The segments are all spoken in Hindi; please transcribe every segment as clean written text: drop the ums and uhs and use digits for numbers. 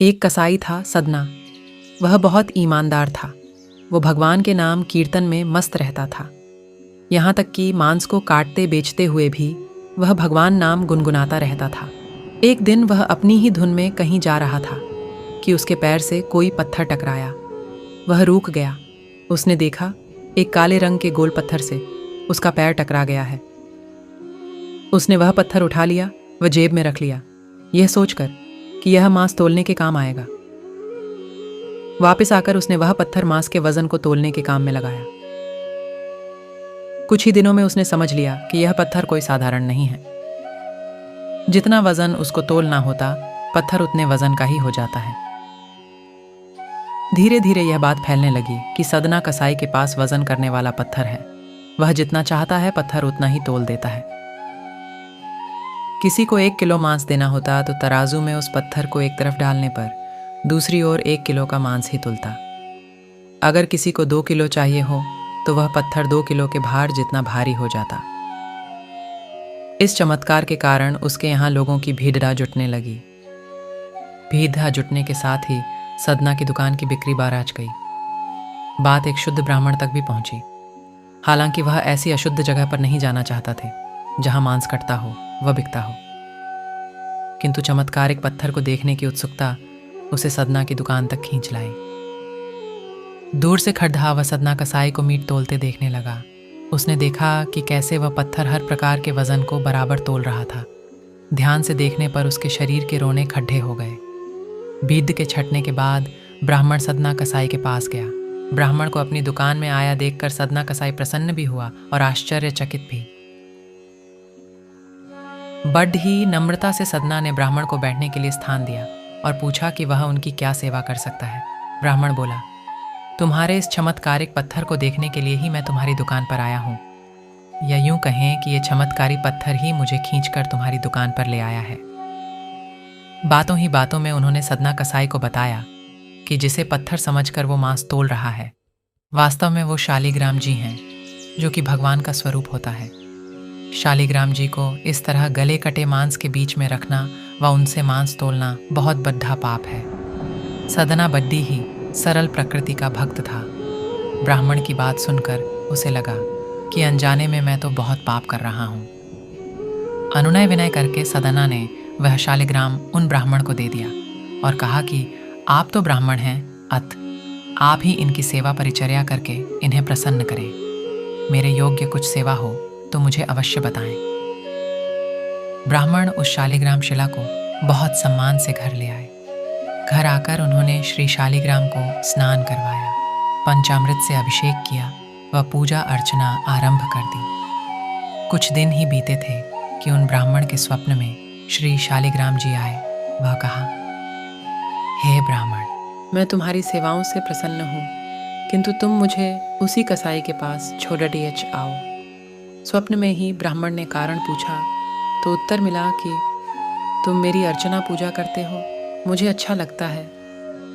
एक कसाई था सदना। वह बहुत ईमानदार था। वो भगवान के नाम कीर्तन में मस्त रहता था। यहाँ तक कि मांस को काटते बेचते हुए भी वह भगवान नाम गुनगुनाता रहता था। एक दिन वह अपनी ही धुन में कहीं जा रहा था कि उसके पैर से कोई पत्थर टकराया। वह रुक गया। उसने देखा एक काले रंग के गोल पत्थर से उसका पैर टकरा गया है। उसने वह पत्थर उठा लिया व जेब में रख लिया, यह सोचकर कि यह मांस तोलने के काम आएगा। वापस आकर उसने वह पत्थर मांस के वजन को तोलने के काम में लगाया। कुछ ही दिनों में उसने समझ लिया कि यह पत्थर कोई साधारण नहीं है। जितना वजन उसको तोलना होता, पत्थर उतने वजन का ही हो जाता है। धीरे धीरे यह बात फैलने लगी कि सदना कसाई के पास वजन करने वाला पत्थर है। वह जितना चाहता है पत्थर उतना ही तोल देता है। किसी को 1 किलो मांस देना होता तो तराजू में उस पत्थर को एक तरफ डालने पर दूसरी ओर 1 किलो का मांस ही तुलता। अगर किसी को 2 किलो चाहिए हो तो वह पत्थर 2 किलो के भार जितना भारी हो जाता। इस चमत्कार के कारण उसके यहाँ लोगों की भीड़ जुटने लगी। भीड़ जुटने के साथ ही सदना की दुकान की बिक्री बाराज गई। बात एक शुद्ध ब्राह्मण तक भी पहुंची। हालांकि वह ऐसी अशुद्ध जगह पर नहीं जाना चाहता थे जहां मांस कटता हो व बिकता हो, किंतु चमत्कारिक पत्थर को देखने की उत्सुकता उसे सदना की दुकान तक खींच लाई। दूर से खड़धा वह सदना कसाई को मीट तोलते देखने लगा। उसने देखा कि कैसे वह पत्थर हर प्रकार के वजन को बराबर तोल रहा था। ध्यान से देखने पर उसके शरीर के रोने खड्डे हो गए। बीद के छटने के बाद ब्राह्मण सदना कसाई के पास गया। ब्राह्मण को अपनी दुकान में आया देखकर सदना कसाई प्रसन्न भी हुआ और आश्चर्यचकित भी। बड़ ही नम्रता से सदना ने ब्राह्मण को बैठने के लिए स्थान दिया और पूछा कि वह उनकी क्या सेवा कर सकता है। ब्राह्मण बोला, तुम्हारे इस चमत्कारिक पत्थर को देखने के लिए ही मैं तुम्हारी दुकान पर आया हूँ, या यूं कहें कि ये चमत्कारी पत्थर ही मुझे खींचकर तुम्हारी दुकान पर ले आया है। बातों ही बातों में उन्होंने सदना कसाई को बताया कि जिसे पत्थर समझकर वो मांस तोल रहा है, वास्तव में वो शालिग्राम जी हैं, जो कि भगवान का स्वरूप होता है। शालिग्राम जी को इस तरह गले कटे मांस के बीच में रखना व उनसे मांस तोलना बहुत बद्धा पाप है। सदना बड्डी ही सरल प्रकृति का भक्त था। ब्राह्मण की बात सुनकर उसे लगा कि अनजाने में मैं तो बहुत पाप कर रहा हूँ। अनुनय विनय करके सदना ने वह शालिग्राम उन ब्राह्मण को दे दिया और कहा कि आप तो ब्राह्मण हैं, आप ही इनकी सेवा परिचर्या करके इन्हें प्रसन्न करें। मेरे योग्य कुछ सेवा हो तो मुझे अवश्य बताएं। ब्राह्मण उस शालिग्राम शिला को बहुत सम्मान से घर ले आए। घर आकर उन्होंने श्री शालिग्राम को स्नान करवाया, पंचामृत से अभिषेक किया व पूजा अर्चना आरंभ कर दी। कुछ दिन ही बीते थे कि उन ब्राह्मण के स्वप्न में श्री शालिग्राम जी आए। वह कहा, हे ब्राह्मण, मैं तुम्हारी सेवाओं से प्रसन्न हूँ, किंतु तुम मुझे उसी कसाई के पास छोड़िए आओ। स्वप्न में ही ब्राह्मण ने कारण पूछा तो उत्तर मिला कि तुम मेरी अर्चना पूजा करते हो, मुझे अच्छा लगता है,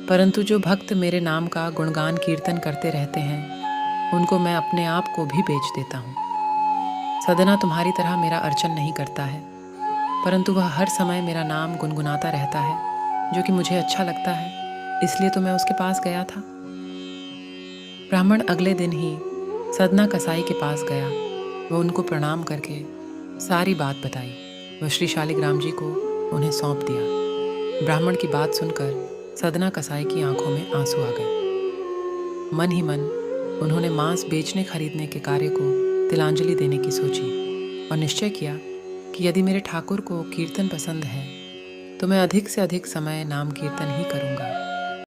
परंतु जो भक्त मेरे नाम का गुणगान कीर्तन करते रहते हैं उनको मैं अपने आप को भी बेच देता हूँ। सदना तुम्हारी तरह मेरा अर्चन नहीं करता है, परंतु वह हर समय मेरा नाम गुनगुनाता रहता है, जो कि मुझे अच्छा लगता है, इसलिए तो मैं उसके पास गया था। ब्राह्मण अगले दिन ही सदना कसाई के पास गया। वह उनको प्रणाम करके सारी बात बताई। वह श्री शालिग्राम जी को उन्हें सौंप दिया। ब्राह्मण की बात सुनकर सदना कसाई की आंखों में आंसू आ गए। मन ही मन उन्होंने मांस बेचने खरीदने के कार्य को तिलांजलि देने की सोची और निश्चय किया कि यदि मेरे ठाकुर को कीर्तन पसंद है तो मैं अधिक से अधिक समय नाम कीर्तन ही करूँगा।